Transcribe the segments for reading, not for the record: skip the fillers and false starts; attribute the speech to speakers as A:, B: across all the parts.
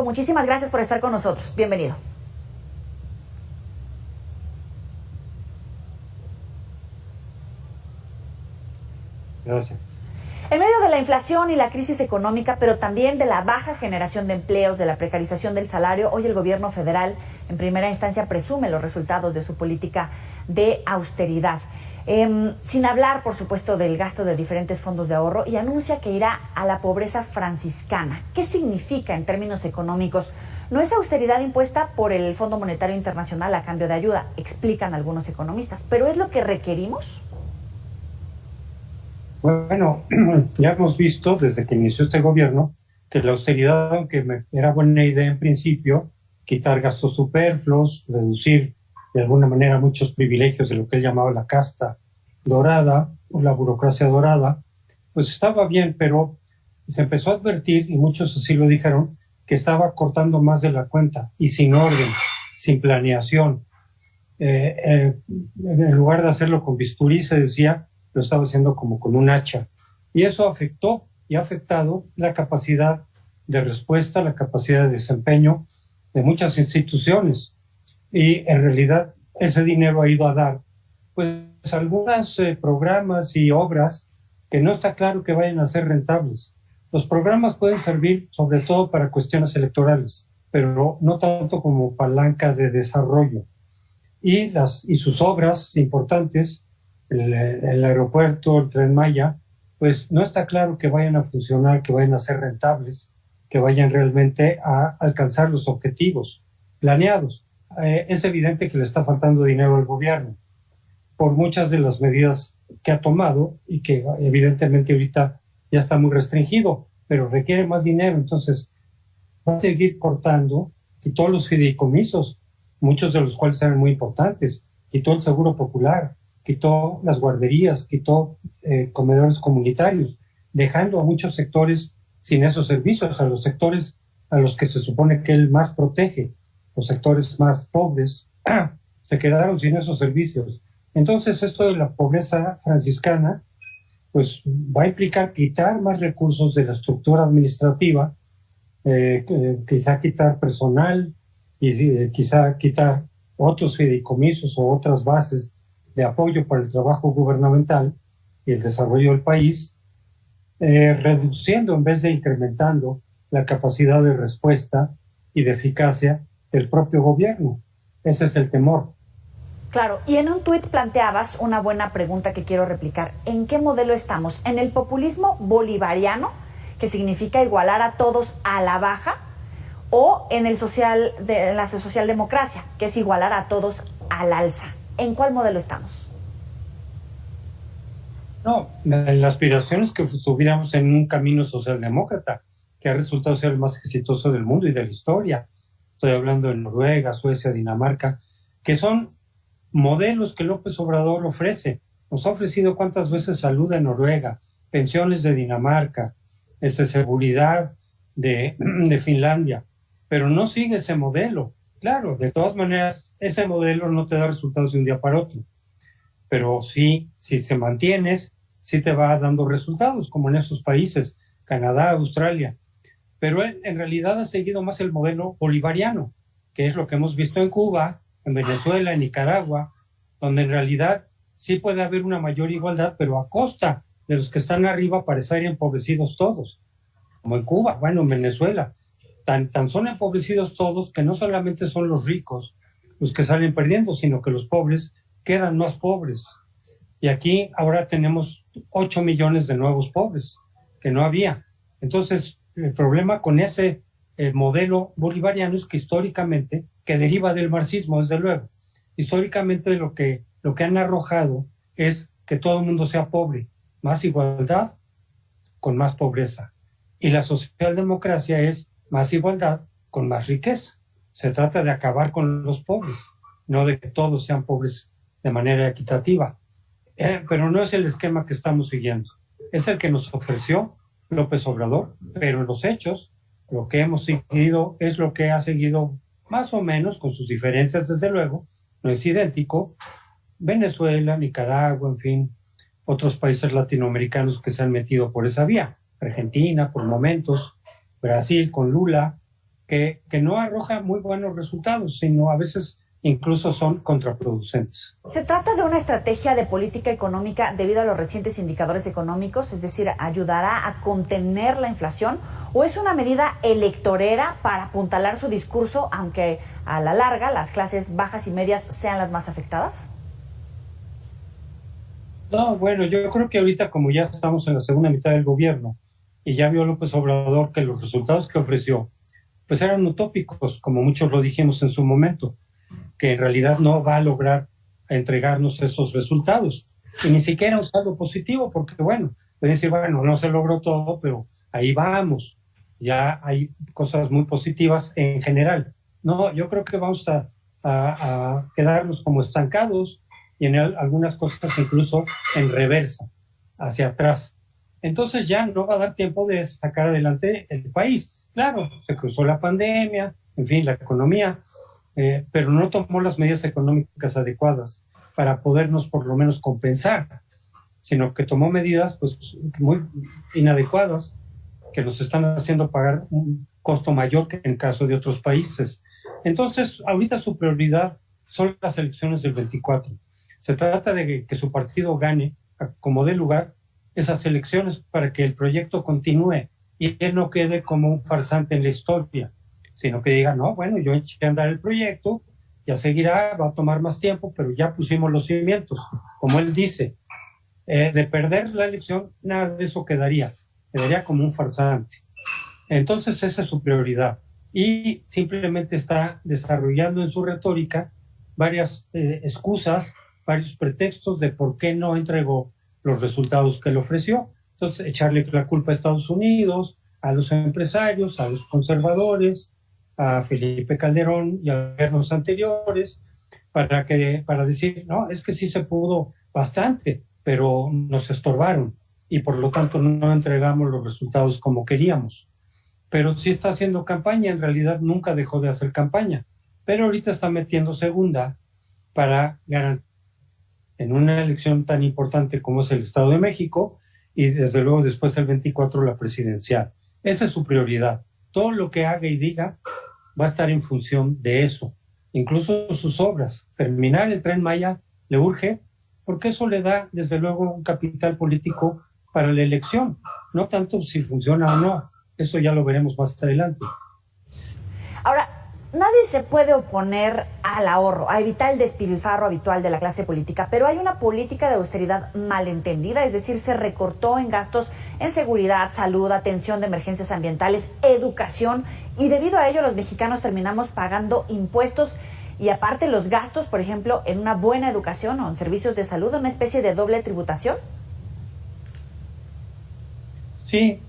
A: Muchísimas gracias por estar con nosotros. Bienvenido.
B: Gracias.
A: En medio de la inflación y la crisis económica, pero también de la baja generación de empleos, de la precarización del salario, hoy el gobierno federal en primera instancia presume los resultados de su política de austeridad. Sin hablar, por supuesto, del gasto de diferentes fondos de ahorro, y anuncia que irá a la pobreza franciscana. ¿Qué significa en términos económicos? No es austeridad impuesta por el Fondo Monetario Internacional a cambio de ayuda, explican algunos economistas, pero ¿es lo que requerimos?
B: Bueno, ya hemos visto desde que inició este gobierno que la austeridad, aunque era buena idea en principio, quitar gastos superfluos, reducir de alguna manera muchos privilegios de lo que él llamaba la casta dorada o la burocracia dorada, pues estaba bien, pero se empezó a advertir, y muchos así lo dijeron, que estaba cortando más de la cuenta y sin orden, sin planeación. En lugar de hacerlo con bisturí, se decía, lo estaba haciendo como con un hacha. Y eso afectó y ha afectado la capacidad de respuesta, la capacidad de desempeño de muchas instituciones. Y en realidad ese dinero ha ido a dar pues algunos programas y obras que no está claro que vayan a ser rentables. Los programas pueden servir sobre todo para cuestiones electorales, pero no tanto como palanca de desarrollo. Y sus obras importantes, el aeropuerto, el Tren Maya, pues no está claro que vayan a funcionar, que vayan a ser rentables, que vayan realmente a alcanzar los objetivos planeados. Es evidente que le está faltando dinero al gobierno por muchas de las medidas que ha tomado y que evidentemente ahorita ya está muy restringido, pero requiere más dinero. Entonces va a seguir cortando, quitó los fideicomisos, muchos de los cuales eran muy importantes, quitó el seguro popular, quitó las guarderías, quitó comedores comunitarios, dejando a muchos sectores sin esos servicios, a los sectores a los que se supone que él más protege, los sectores más pobres, se quedaron sin esos servicios. Entonces esto de la pobreza franciscana pues va a implicar quitar más recursos de la estructura administrativa, quizá quitar personal y quizá quitar otros fideicomisos o otras bases de apoyo para el trabajo gubernamental y el desarrollo del país, reduciendo en vez de incrementando la capacidad de respuesta y de eficacia del propio gobierno. Ese es el temor.
A: Claro, y en un tuit planteabas una buena pregunta que quiero replicar. ¿En qué modelo estamos? ¿En el populismo bolivariano, que significa igualar a todos a la baja, o en la socialdemocracia, que es igualar a todos al alza? ¿En cuál modelo estamos?
B: No, la aspiración es que estuviéramos en un camino socialdemócrata, que ha resultado ser el más exitoso del mundo y de la historia. Estoy hablando de Noruega, Suecia, Dinamarca, que son modelos que López Obrador ofrece. Nos ha ofrecido cuántas veces salud en Noruega, pensiones de Dinamarca, seguridad de Finlandia, pero no sigue ese modelo. Claro, de todas maneras, ese modelo no te da resultados de un día para otro, pero sí, si se mantienes, sí te va dando resultados, como en esos países, Canadá, Australia. Pero él en realidad ha seguido más el modelo bolivariano, que es lo que hemos visto en Cuba, en Venezuela, en Nicaragua, donde en realidad sí puede haber una mayor igualdad, pero a costa de los que están arriba parecer empobrecidos todos, como en Cuba, bueno, en Venezuela. Tan son empobrecidos todos que no solamente son los ricos los que salen perdiendo, sino que los pobres quedan más pobres. Y aquí ahora tenemos 8 millones de nuevos pobres, que no había. Entonces, el problema con ese modelo bolivariano es que históricamente, que deriva del marxismo, desde luego, históricamente lo que han arrojado es que todo el mundo sea pobre, más igualdad con más pobreza. Y la socialdemocracia es más igualdad con más riqueza. Se trata de acabar con los pobres, no de que todos sean pobres de manera equitativa. Pero no es el esquema que estamos siguiendo. Es el que nos ofreció López Obrador, pero en los hechos, lo que hemos seguido es lo que ha seguido más o menos, con sus diferencias desde luego, no es idéntico, Venezuela, Nicaragua, en fin, otros países latinoamericanos que se han metido por esa vía, Argentina por momentos, Brasil con Lula, que no arroja muy buenos resultados, sino a veces incluso son contraproducentes.
A: ¿Se trata de una estrategia de política económica debido a los recientes indicadores económicos, es decir, ayudará a contener la inflación, o es una medida electorera para apuntalar su discurso, aunque a la larga las clases bajas y medias sean las más afectadas?
B: No, bueno, yo creo que ahorita, como ya estamos en la segunda mitad del gobierno y ya vio López Obrador que los resultados que ofreció pues eran utópicos, como muchos lo dijimos en su momento, que en realidad no va a lograr entregarnos esos resultados. Y ni siquiera un saldo positivo, porque bueno, pueden decir, bueno, no se logró todo, pero ahí vamos. Ya hay cosas muy positivas en general. No, yo creo que vamos a quedarnos como estancados y en algunas cosas incluso en reversa, hacia atrás. Entonces ya no va a dar tiempo de sacar adelante el país. Claro, se cruzó la pandemia, en fin, la economía, pero no tomó las medidas económicas adecuadas para podernos por lo menos compensar, sino que tomó medidas pues muy inadecuadas que nos están haciendo pagar un costo mayor que en el caso de otros países. Entonces, ahorita su prioridad son las elecciones del 24. Se trata de que su partido gane, como dé lugar, esas elecciones para que el proyecto continúe y él no quede como un farsante en la historia, sino que diga, no, bueno, yo eché a andar el proyecto, ya seguirá, va a tomar más tiempo, pero ya pusimos los cimientos. Como él dice, de perder la elección, nada de eso quedaría como un farsante. Entonces esa es su prioridad. Y simplemente está desarrollando en su retórica varias excusas, varios pretextos de por qué no entregó los resultados que le ofreció. Entonces, echarle la culpa a Estados Unidos, a los empresarios, a los conservadores, a Felipe Calderón y a gobiernos anteriores, para decir, no, es que sí se pudo bastante, pero nos estorbaron y por lo tanto no entregamos los resultados como queríamos. Pero sí está haciendo campaña, en realidad nunca dejó de hacer campaña, pero ahorita está metiendo segunda para ganar en una elección tan importante como es el Estado de México y desde luego después el 24 la presidencial. Esa es su prioridad. Todo lo que haga y diga va a estar en función de eso. Incluso sus obras. Terminar el Tren Maya le urge porque eso le da desde luego un capital político para la elección. No tanto si funciona o no. Eso ya lo veremos más adelante.
A: Ahora, nadie se puede oponer al ahorro, a evitar el despilfarro habitual de la clase política, pero hay una política de austeridad malentendida, es decir, se recortó en gastos en seguridad, salud, atención de emergencias ambientales, educación, y debido a ello los mexicanos terminamos pagando impuestos y aparte los gastos, por ejemplo, en una buena educación o en servicios de salud, una especie de doble tributación.
B: Sí,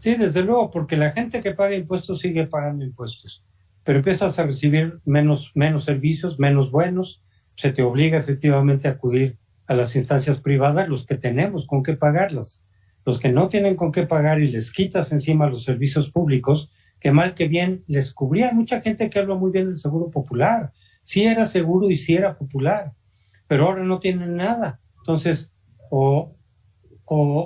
B: desde luego, porque la gente que paga impuestos sigue pagando impuestos. Pero empiezas a recibir menos servicios, menos buenos, se te obliga efectivamente a acudir a las instancias privadas, los que tenemos con qué pagarlas. Los que no tienen con qué pagar y les quitas encima los servicios públicos, que mal que bien les cubría. Hay mucha gente que habla muy bien del seguro popular, sí era seguro y sí era popular, pero ahora no tienen nada. Entonces, o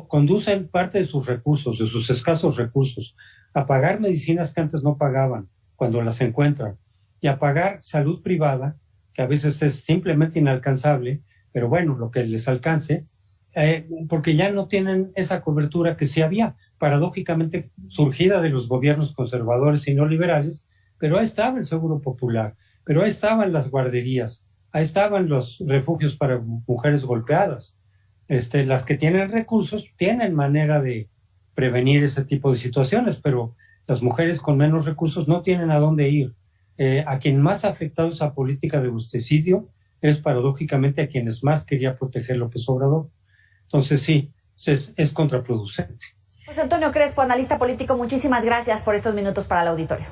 B: conducen parte de sus recursos, de sus escasos recursos, a pagar medicinas que antes no pagaban, cuando las encuentran, y a pagar salud privada, que a veces es simplemente inalcanzable, pero bueno, lo que les alcance, porque ya no tienen esa cobertura que sí había, paradójicamente surgida de los gobiernos conservadores y no liberales, pero ahí estaba el seguro popular, pero ahí estaban las guarderías, ahí estaban los refugios para mujeres golpeadas. Las que tienen recursos tienen manera de prevenir ese tipo de situaciones, pero las mujeres con menos recursos no tienen a dónde ir. A quien más ha afectado esa política de justicidio es paradójicamente a quienes más quería proteger López Obrador. Entonces sí, es contraproducente.
A: José Antonio Crespo, analista político, muchísimas gracias por estos minutos para el auditorio.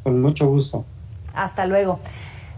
B: Con mucho gusto.
A: Hasta luego.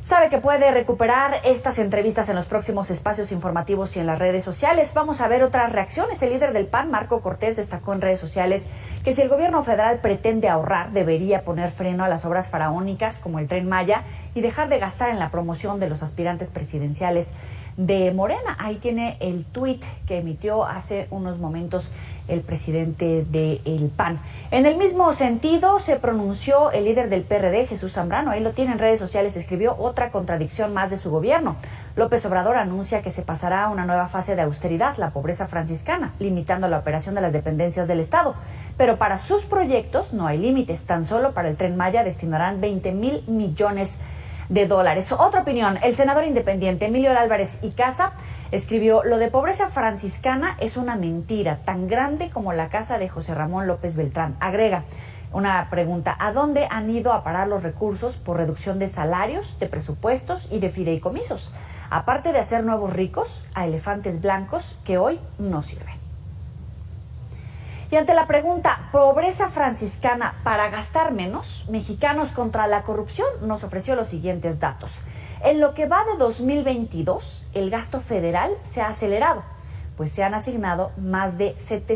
A: Sabe que puede recuperar estas entrevistas en los próximos espacios informativos y en las redes sociales. Vamos a ver otras reacciones. El líder del PAN, Marco Cortés, destacó en redes sociales que si el gobierno federal pretende ahorrar, debería poner freno a las obras faraónicas como el Tren Maya y dejar de gastar en la promoción de los aspirantes presidenciales de Morena. Ahí tiene el tuit que emitió hace unos momentos el presidente del PAN. En el mismo sentido se pronunció el líder del PRD, Jesús Zambrano. Ahí lo tiene en redes sociales, escribió otra contradicción más de su gobierno. López Obrador anuncia que se pasará a una nueva fase de austeridad, la pobreza franciscana, limitando la operación de las dependencias del Estado. Pero para sus proyectos no hay límites. Tan solo para el Tren Maya destinarán 20,000 millones de dólares. Otra opinión, el senador independiente Emilio Álvarez y Casa escribió: lo de pobreza franciscana es una mentira tan grande como la casa de José Ramón López Beltrán. Agrega una pregunta: ¿a dónde han ido a parar los recursos por reducción de salarios, de presupuestos y de fideicomisos? Aparte de hacer nuevos ricos a elefantes blancos que hoy no sirven. Y ante la pregunta, ¿pobreza franciscana para gastar menos? Mexicanos contra la Corrupción nos ofreció los siguientes datos. En lo que va de 2022, el gasto federal se ha acelerado, pues se han asignado más de 700